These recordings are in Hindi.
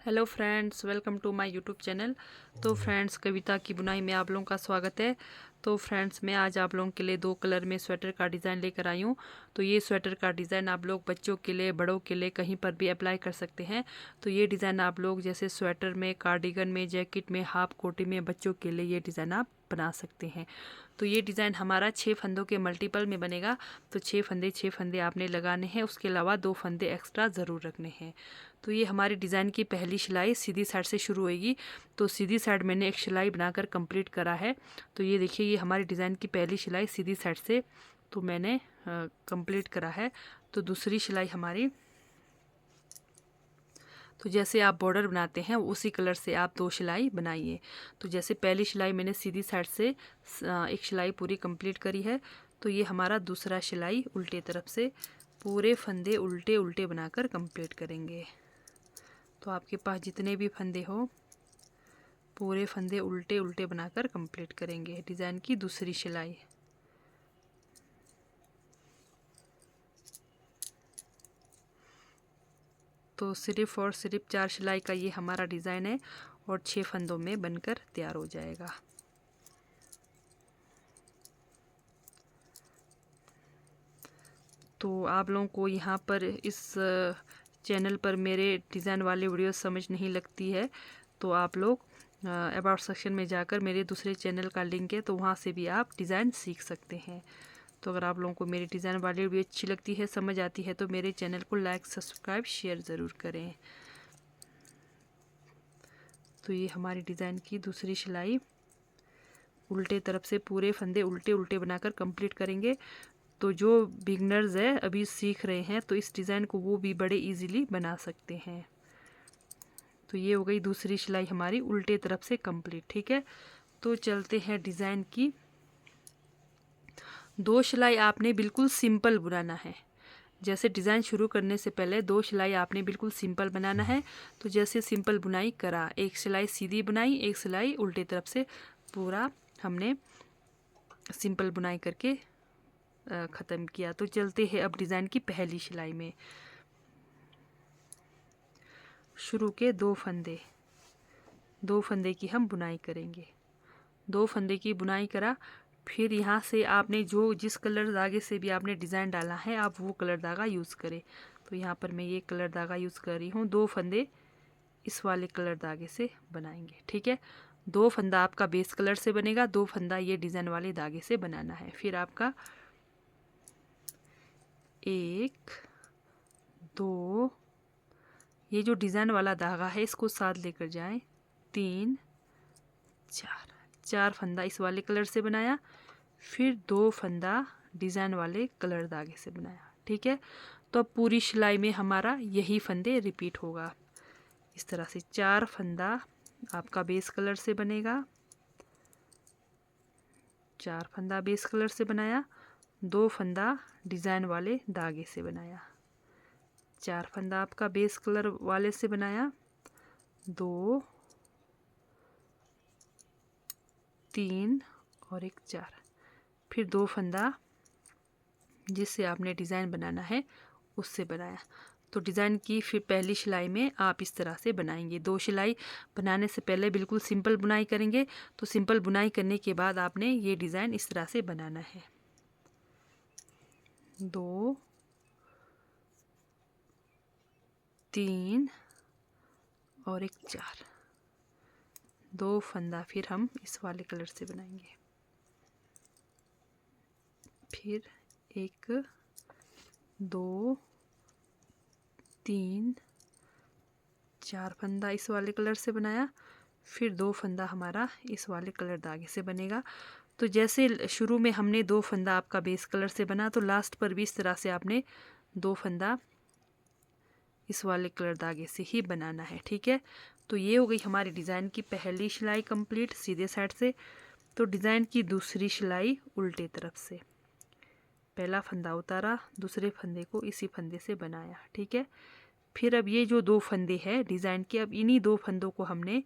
Hello friends, welcome to my YouTube channel. तो फ्रेंड्स, कविता की बुनाई में आप लोगों का स्वागत है। तो फ्रेंड्स, मैं आज आप लोगों के लिए दो कलर में स्वेटर का डिज़ाइन लेकर आई हूँ। तो ये स्वेटर का डिज़ाइन आप लोग बच्चों के लिए, बड़ों के लिए कहीं पर भी अप्लाई कर सकते हैं। तो ये डिज़ाइन आप लोग जैसे स्वेटर में, कार्डिगन में, जैकेट में, हाफ कोटी में बच्चों के लिए ये डिज़ाइन आप बना सकते हैं। तो ये डिज़ाइन हमारा 6 फंदों के मल्टीपल में बनेगा। तो 6 फंदे आपने लगाने हैं, उसके अलावा 2 फंदे एक्स्ट्रा ज़रूर रखने हैं। तो ये हमारी डिज़ाइन की पहली सिलाई सीधी साइड से शुरू होगी। तो सीधी साइड मैंने एक सिलाई बनाकर कंप्लीट करा है। तो ये देखिए, ये हमारी डिज़ाइन की पहली सिलाई सीधी साइड से तो मैंने कंप्लीट करा है। तो दूसरी सिलाई हमारी, तो जैसे आप बॉर्डर बनाते हैं उसी कलर से आप 2 सिलाई बनाइए। तो जैसे पहली सिलाई मैंने सीधी साइड से एक सिलाई पूरी कंप्लीट करी है। तो ये हमारा दूसरा सिलाई उल्टे तरफ से पूरे फंदे उल्टे उल्टे बनाकर कंप्लीट करेंगे। तो आपके पास जितने भी फंदे हो पूरे फंदे उल्टे उल्टे बनाकर कंप्लीट करेंगे डिज़ाइन की दूसरी सिलाई। तो सिर्फ और सिर्फ 4 सिलाई का ये हमारा डिज़ाइन है और 6 फंदों में बनकर तैयार हो जाएगा। तो आप लोगों को यहाँ पर इस चैनल पर मेरे डिज़ाइन वाले वीडियो समझ नहीं लगती है तो आप लोग अबाउट सेक्शन में जाकर मेरे दूसरे चैनल का लिंक है, तो वहाँ से भी आप डिज़ाइन सीख सकते हैं। तो अगर आप लोगों को मेरी डिज़ाइन वाली वीडियो अच्छी लगती है, समझ आती है, तो मेरे चैनल को लाइक, सब्सक्राइब, शेयर ज़रूर करें। तो ये हमारी डिज़ाइन की दूसरी सिलाई उल्टे तरफ से पूरे फंदे उल्टे उल्टे बनाकर कंप्लीट करेंगे। तो जो बिगनर्स है, अभी सीख रहे हैं, तो इस डिज़ाइन को वो भी बड़े इजीली बना सकते हैं। तो ये हो गई दूसरी सिलाई हमारी उल्टे तरफ से कंप्लीट। ठीक है, तो चलते हैं डिज़ाइन की 2 सिलाई आपने बिल्कुल सिंपल बनाना है। जैसे डिज़ाइन शुरू करने से पहले 2 सिलाई आपने बिल्कुल सिंपल बनाना है। तो जैसे सिंपल बुनाई करा, एक सिलाई सीधी बुनाई, एक सिलाई उल्टे तरफ से, पूरा हमने सिंपल बुनाई करके ख़त्म किया। तो चलते हैं अब डिज़ाइन की पहली सिलाई में। शुरू के 2 फंदे, 2 फंदे की हम बुनाई करेंगे। 2 फंदे की बुनाई करा, फिर यहाँ से आपने जो जिस कलर धागे से भी आपने डिज़ाइन डाला है, आप वो कलर धागा यूज़ करें। तो यहाँ पर मैं ये कलर धागा यूज़ कर रही हूँ। 2 फंदे इस वाले कलर धागे से बनाएंगे। ठीक है, 2 फंदा आपका बेस कलर से बनेगा, 2 फंदा ये डिज़ाइन वाले धागे से बनाना है। फिर आपका 1 2, ये जो डिज़ाइन वाला धागा है इसको साथ लेकर जाएं, 3 4, 4 फंदा इस वाले कलर से बनाया, फिर 2 फंदा डिज़ाइन वाले कलर धागे से बनाया। ठीक है, तो अब पूरी सिलाई में हमारा यही फंदे रिपीट होगा। इस तरह से 4 फंदा आपका बेस कलर से बनेगा, 4 फंदा बेस कलर से बनाया, 2 फंदा डिज़ाइन वाले धागे से बनाया, 4 फंदा आपका बेस कलर वाले से बनाया, 2 3 और एक 4, फिर 2 फंदा जिससे आपने डिज़ाइन बनाना है उससे बनाया। तो डिज़ाइन की फिर पहली सिलाई में आप इस तरह से बनाएंगे। 2 सिलाई बनाने से पहले बिल्कुल सिंपल बुनाई करेंगे। तो सिंपल बुनाई करने के बाद आपने ये डिज़ाइन इस तरह से बनाना है। 2 3 और एक 4, 2 फंदा फिर हम इस वाले कलर से बनाएंगे, फिर 1 2 3 4 फंदा इस वाले कलर से बनाया, फिर 2 फंदा हमारा इस वाले कलर धागे से बनेगा। तो जैसे शुरू में हमने 2 फंदा आपका बेस कलर से बना, तो लास्ट पर भी इस तरह से आपने 2 फंदा इस वाले कलर धागे से ही बनाना है। ठीक है, तो ये हो गई हमारी डिज़ाइन की पहली सिलाई कंप्लीट सीधे साइड से। तो डिज़ाइन की दूसरी सिलाई उल्टे तरफ से, पहला फंदा उतारा, दूसरे फंदे को इसी फंदे से बनाया। ठीक है, फिर अब ये जो 2 फंदे हैं डिज़ाइन के, अब इन्हीं 2 फंदों को हमने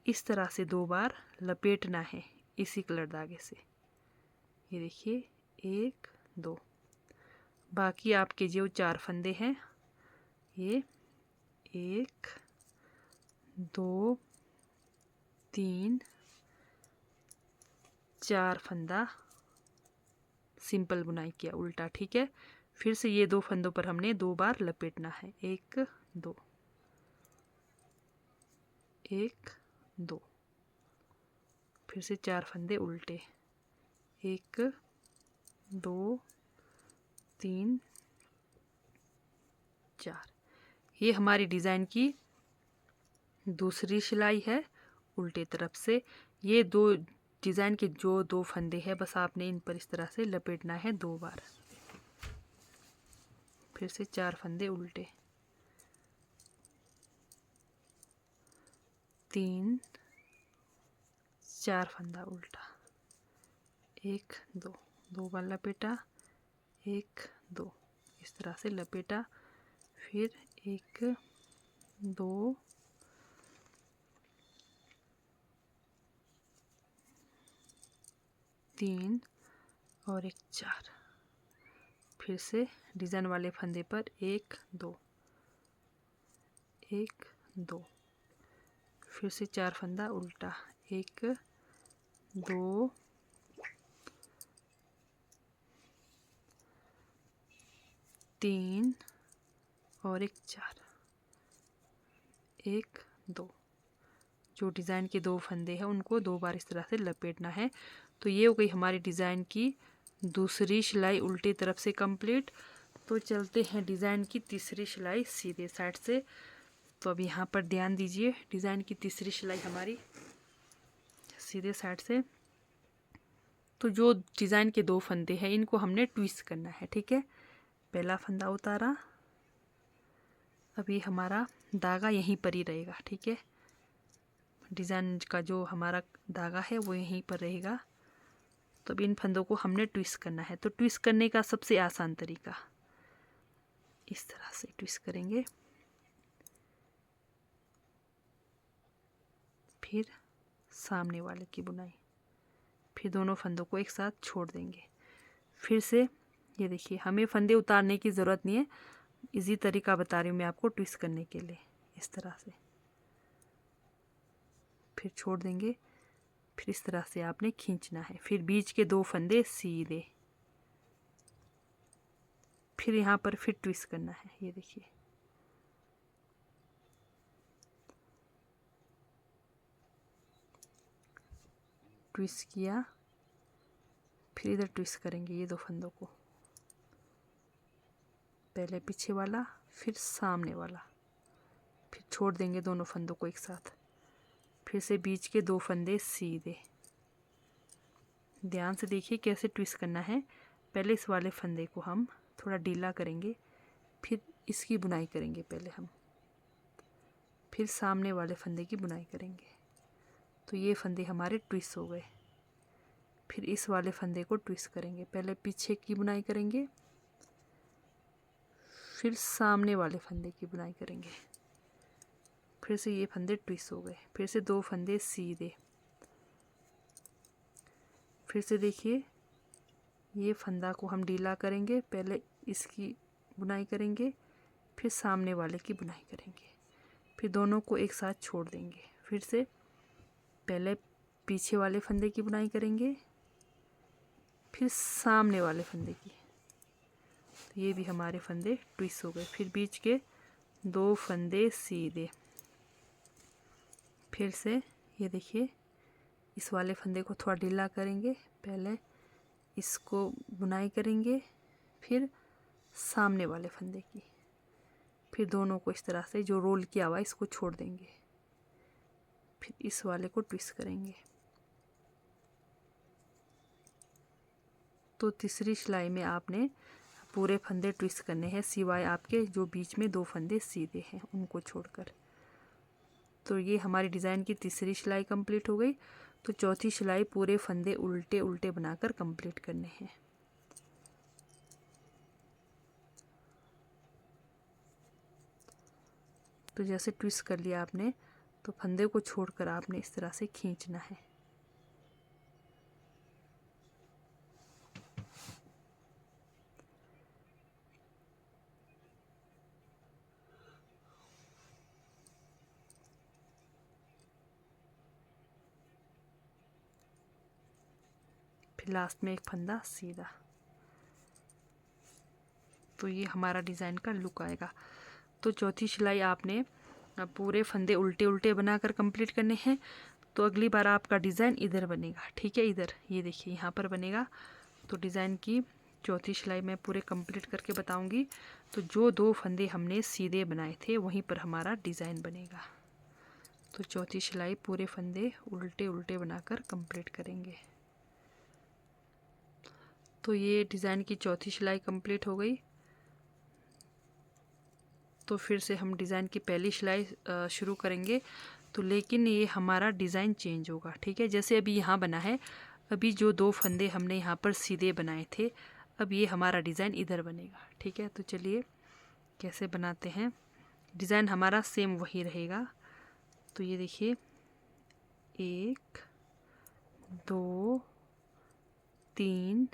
इस तरह से 2 बार लपेटना है इसी कलर धागे से। ये देखिए, 1 2, बाकी आपके जो 4 फंदे हैं, ये 1 2 3 4 फंदा सिंपल बुनाई किया उल्टा। ठीक है, फिर से ये 2 फंदों पर हमने 2 बार लपेटना है। 1 2 1 2, फिर से 4 फंदे उल्टे। 1 2 3 4। ये हमारी डिज़ाइन की दूसरी सिलाई है उल्टे तरफ से। ये दो डिज़ाइन के जो 2 फंदे हैं बस आपने इन पर इस तरह से लपेटना है 2 बार। फिर से 4 फंदे उल्टे। 3 4 फंदा उल्टा। 1 2 2 बार लपेटा। 1 2 इस तरह से लपेटा। फिर 1 2 3 और 1 4। फिर से डिज़ाइन वाले फंदे पर 1 2 1 2, फिर से 4 फंदा उल्टा। 1 2 3 और 1 4। 1 2, जो डिज़ाइन के 2 फंदे हैं उनको 2 बार इस तरह से लपेटना है। तो ये हो गई हमारी डिज़ाइन की दूसरी सिलाई उल्टी तरफ से कंप्लीट। तो चलते हैं डिज़ाइन की तीसरी सिलाई सीधे साइड से। तो अब यहाँ पर ध्यान दीजिए, डिज़ाइन की तीसरी सिलाई हमारी सीधे साइड से। तो जो डिज़ाइन के 2 फंदे हैं इनको हमने ट्विस्ट करना है। ठीक है, पहला फंदा उतारा। अभी हमारा धागा यहीं पर ही रहेगा। ठीक है, डिज़ाइन का जो हमारा धागा है वो यहीं पर रहेगा। तो अब इन फंदों को हमने ट्विस्ट करना है। तो ट्विस्ट करने का सबसे आसान तरीका, इस तरह से ट्विस्ट करेंगे। फिर सामने वाले की बुनाई, फिर दोनों फंदों को एक साथ छोड़ देंगे। फिर से ये देखिए, हमें फंदे उतारने की ज़रूरत नहीं है, इजी तरीका बता रही हूँ मैं आपको ट्विस्ट करने के लिए। इस तरह से फिर छोड़ देंगे। फिर इस तरह से आपने खींचना है। फिर बीच के 2 फंदे सीधे, फिर यहाँ पर फिर ट्विस्ट करना है। ये देखिए, ट्विस्ट किया, फिर इधर ट्विस्ट करेंगे ये 2 फंदों को। पहले पीछे वाला, फिर सामने वाला, फिर छोड़ देंगे दोनों फंदों को एक साथ। फिर से बीच के 2 फंदे सीधे। ध्यान से देखिए कैसे ट्विस्ट करना है। पहले इस वाले फंदे को हम थोड़ा ढीला करेंगे, फिर इसकी बुनाई करेंगे पहले हम, फिर सामने वाले फंदे की बुनाई करेंगे। तो ये फंदे हमारे ट्विस्ट हो गए। फिर इस वाले फंदे को ट्विस्ट करेंगे, पहले पीछे की बुनाई करेंगे, फिर सामने वाले फंदे की बुनाई करेंगे। फिर से ये फंदे ट्विस्ट हो गए। फिर से 2 फंदे सीधे। फिर से देखिए, ये फंदा को हम ढीला करेंगे, पहले इसकी बुनाई करेंगे, फिर सामने वाले की बुनाई करेंगे, फिर दोनों को एक साथ छोड़ देंगे। फिर से पहले पीछे वाले फंदे की बुनाई करेंगे, फिर सामने वाले फंदे की। तो ये भी हमारे फंदे ट्विस्ट हो गए। फिर बीच के 2 फंदे सीधे। फिर से ये देखिए, इस वाले फंदे को थोड़ा ढीला करेंगे, पहले इसको बुनाई करेंगे, फिर सामने वाले फंदे की, फिर दोनों को इस तरह से जो रोल किया हुआ है इसको छोड़ देंगे, फिर इस वाले को ट्विस्ट करेंगे। तो तीसरी सिलाई में आपने पूरे फंदे ट्विस्ट करने हैं, सिवाय आपके जो बीच में 2 फंदे सीधे हैं उनको छोड़कर। तो ये हमारी डिज़ाइन की तीसरी सिलाई कंप्लीट हो गई। तो चौथी सिलाई पूरे फंदे उल्टे उल्टे बनाकर कंप्लीट करने हैं। तो जैसे ट्विस्ट कर लिया आपने, तो फंदे को छोड़कर आपने इस तरह से खींचना है। लास्ट में एक फंदा सीधा। तो ये हमारा डिज़ाइन का लुक आएगा। तो चौथी सिलाई आपने पूरे फंदे उल्टे उल्टे बनाकर कंप्लीट करने हैं। तो अगली बार आपका डिज़ाइन इधर बनेगा, ठीक है, इधर ये देखिए यहाँ पर बनेगा। तो डिज़ाइन की चौथी सिलाई मैं पूरे कंप्लीट करके बताऊंगी। तो जो 2 फंदे हमने सीधे बनाए थे वहीं पर हमारा डिज़ाइन बनेगा। तो चौथी सिलाई पूरे फंदे उल्टे उल्टे बनाकर कंप्लीट करेंगे। तो ये डिज़ाइन की चौथी सिलाई कंप्लीट हो गई। तो फिर से हम डिज़ाइन की पहली सिलाई शुरू करेंगे। तो लेकिन ये हमारा डिज़ाइन चेंज होगा, ठीक है। जैसे अभी यहाँ बना है, अभी जो 2 फंदे हमने यहाँ पर सीधे बनाए थे, अब ये हमारा डिज़ाइन इधर बनेगा, ठीक है। तो चलिए कैसे बनाते हैं। डिज़ाइन हमारा सेम वही रहेगा। तो ये देखिए 1 2 3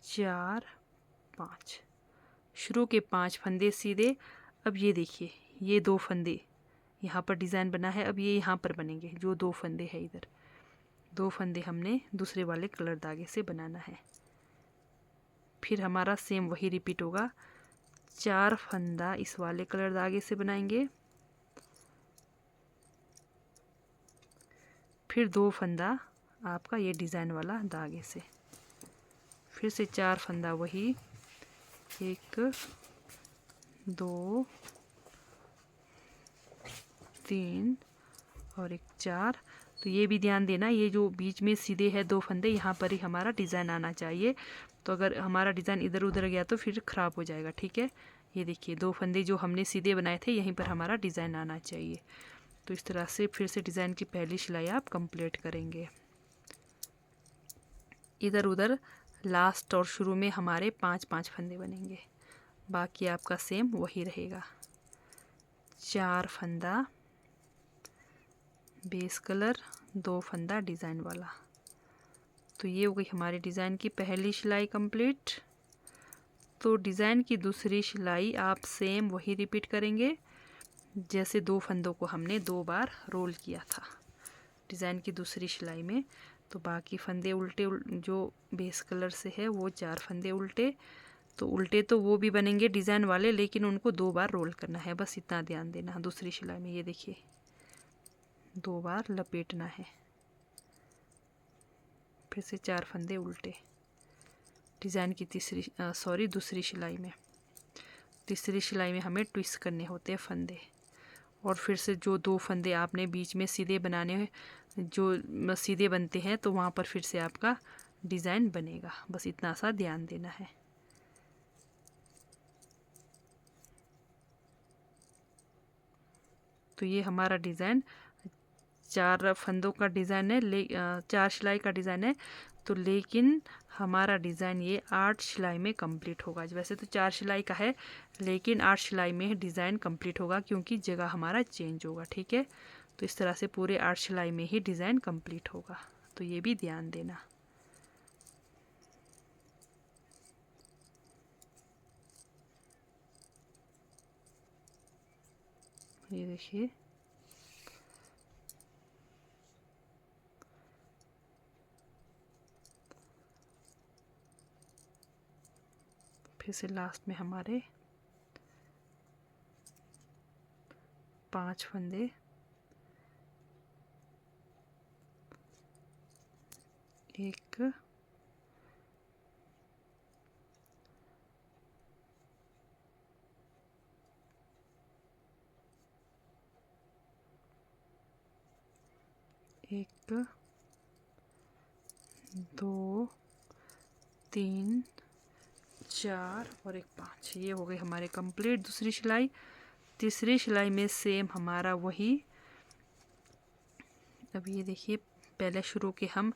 4 5, शुरू के 5 फंदे सीधे। अब ये देखिए ये 2 फंदे यहाँ पर डिज़ाइन बना है, अब ये यहाँ पर बनेंगे। जो 2 फंदे हैं इधर, 2 फंदे हमने दूसरे वाले कलर धागे से बनाना है। फिर हमारा सेम वही रिपीट होगा। 4 फंदा इस वाले कलर धागे से बनाएंगे, फिर 2 फंदा आपका ये डिज़ाइन वाला धागे से, फिर से 4 फंदा वही, 1 2 3 और एक 4। तो ये भी ध्यान देना, ये जो बीच में सीधे है 2 फंदे, यहाँ पर ही हमारा डिज़ाइन आना चाहिए। तो अगर हमारा डिज़ाइन इधर उधर गया तो फिर ख़राब हो जाएगा, ठीक है। ये देखिए 2 फंदे जो हमने सीधे बनाए थे यहीं पर हमारा डिज़ाइन आना चाहिए। तो इस तरह से फिर से डिज़ाइन की पहली सिलाई आप कंप्लीट करेंगे। इधर उधर लास्ट और शुरू में हमारे 5-5 फंदे बनेंगे, बाकी आपका सेम वही रहेगा। 4 फंदा बेस कलर, 2 फंदा डिज़ाइन वाला। तो ये हो गई हमारी डिज़ाइन की पहली सिलाई कंप्लीट। तो डिज़ाइन की दूसरी सिलाई आप सेम वही रिपीट करेंगे जैसे 2 फंदों को हमने 2 बार रोल किया था डिज़ाइन की दूसरी सिलाई में। तो बाकी फंदे उल्टे जो बेस कलर से है वो 4 फंदे उल्टे, तो उल्टे तो वो भी बनेंगे डिज़ाइन वाले, लेकिन उनको 2 बार रोल करना है, बस इतना ध्यान देना। दूसरी सिलाई में ये देखिए 2 बार लपेटना है, फिर से 4 फंदे उल्टे। डिज़ाइन की दूसरी सिलाई में, तीसरी सिलाई में हमें ट्विस्ट करने होते हैं फंदे, और फिर से जो 2 फंदे आपने बीच में सीधे बनाने हैं, जो सीधे बनते हैं, तो वहाँ पर फिर से आपका डिज़ाइन बनेगा, बस इतना सा ध्यान देना है। तो ये हमारा डिज़ाइन 4 फंदों का डिज़ाइन है, 4 सिलाई का डिज़ाइन है। तो लेकिन हमारा डिज़ाइन ये 8 सिलाई में कंप्लीट होगा। वैसे तो 4 सिलाई का है, लेकिन 8 सिलाई में डिज़ाइन कंप्लीट होगा क्योंकि जगह हमारा चेंज होगा, ठीक है। तो इस तरह से पूरे 8 सिलाई में ही डिज़ाइन कंप्लीट होगा, तो ये भी ध्यान देना। ये देखिए फिर से लास्ट में हमारे 5 फंदे, 1 1 2 3 4 और एक 5। ये हो गई हमारे कंप्लीट दूसरी सिलाई। तीसरी सिलाई में सेम हमारा वही। अब ये देखिए पहले शुरू के हम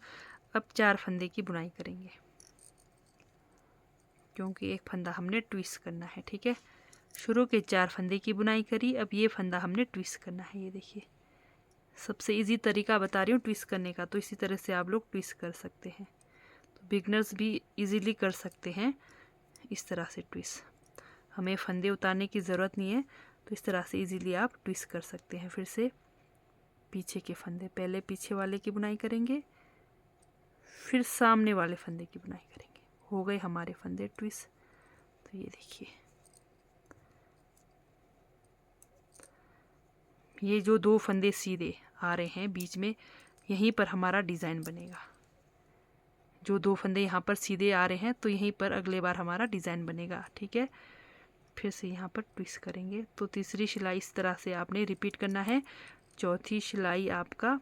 अब 4 फंदे की बुनाई करेंगे, क्योंकि एक फंदा हमने ट्विस्ट करना है, ठीक है। शुरू के 4 फंदे की बुनाई करी, अब ये फंदा हमने ट्विस्ट करना है। ये देखिए सबसे इजी तरीका बता रही हूँ ट्विस्ट करने का, तो इसी तरह से आप लोग ट्विस्ट कर सकते हैं। तो बिगनर्स भी इजीली कर सकते हैं इस तरह से ट्विस्ट, हमें फंदे उतारने की ज़रूरत नहीं है। तो इस तरह से इजीली आप ट्विस्ट कर सकते हैं। फिर से पीछे के फंदे, पहले पीछे वाले की बुनाई करेंगे, फिर सामने वाले फंदे की बुनाई करेंगे। हो गए हमारे फंदे ट्विस्ट। तो ये देखिए, ये जो 2 फंदे सीधे आ रहे हैं बीच में, यहीं पर हमारा डिज़ाइन बनेगा। जो 2 फंदे यहाँ पर सीधे आ रहे हैं तो यहीं पर अगले बार हमारा डिज़ाइन बनेगा। ठीक है, फिर से यहाँ पर ट्विस्ट करेंगे। तो तीसरी सिलाई इस तरह से आपने रिपीट करना है। चौथी सिलाई आपका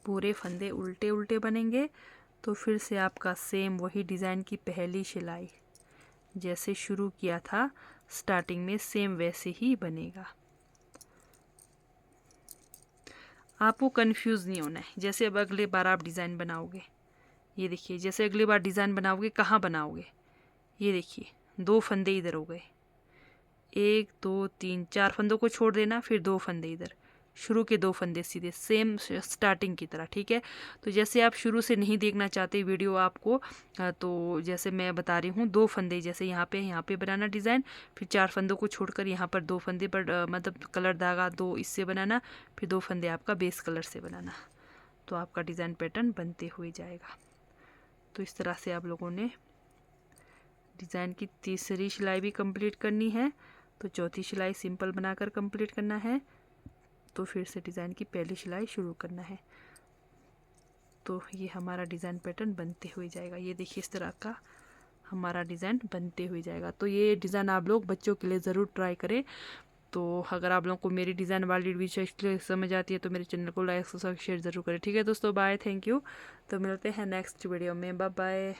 पूरे फंदे उल्टे उल्टे बनेंगे। तो फिर से आपका सेम वही डिज़ाइन की पहली सिलाई जैसे शुरू किया था स्टार्टिंग में, सेम वैसे ही बनेगा। आपको कंफ्यूज नहीं होना है। जैसे अब अगले बार आप डिज़ाइन बनाओगे, ये देखिए, जैसे अगली बार डिज़ाइन बनाओगे कहाँ बनाओगे, ये देखिए 2 फंदे इधर हो गए, 1 2 3 4 फंदों को छोड़ देना, फिर 2 फंदे इधर, शुरू के 2 फंदे सीधे सेम स्टार्टिंग की तरह। ठीक है, तो जैसे आप शुरू से नहीं देखना चाहते वीडियो आपको, तो जैसे मैं बता रही हूँ, 2 फंदे जैसे यहाँ पे बनाना डिज़ाइन, फिर 4 फंदों को छोड़कर यहाँ पर 2 फंदे पर मतलब कलर धागा 2 इससे बनाना, फिर 2 फंदे आपका बेस कलर से बनाना। तो आपका डिज़ाइन पैटर्न बनते हुए जाएगा। तो इस तरह से आप लोगों ने डिज़ाइन की तीसरी सिलाई भी कंप्लीट करनी है। तो चौथी सिलाई सिंपल बनाकर कंप्लीट करना है। तो फिर से डिज़ाइन की पहली सिलाई शुरू करना है। तो ये हमारा डिज़ाइन पैटर्न बनते हुए जाएगा। ये देखिए, इस तरह का हमारा डिज़ाइन बनते हुए जाएगा। तो ये डिज़ाइन आप लोग बच्चों के लिए ज़रूर ट्राई करें। तो अगर आप लोगों को मेरी डिज़ाइन वाली वीडियो समझ आती है तो मेरे चैनल को लाइक शेयर ज़रूर करें। ठीक है दोस्तों, बाय, थैंक यू। तो मिलते हैं नेक्स्ट वीडियो में, बाय बाय।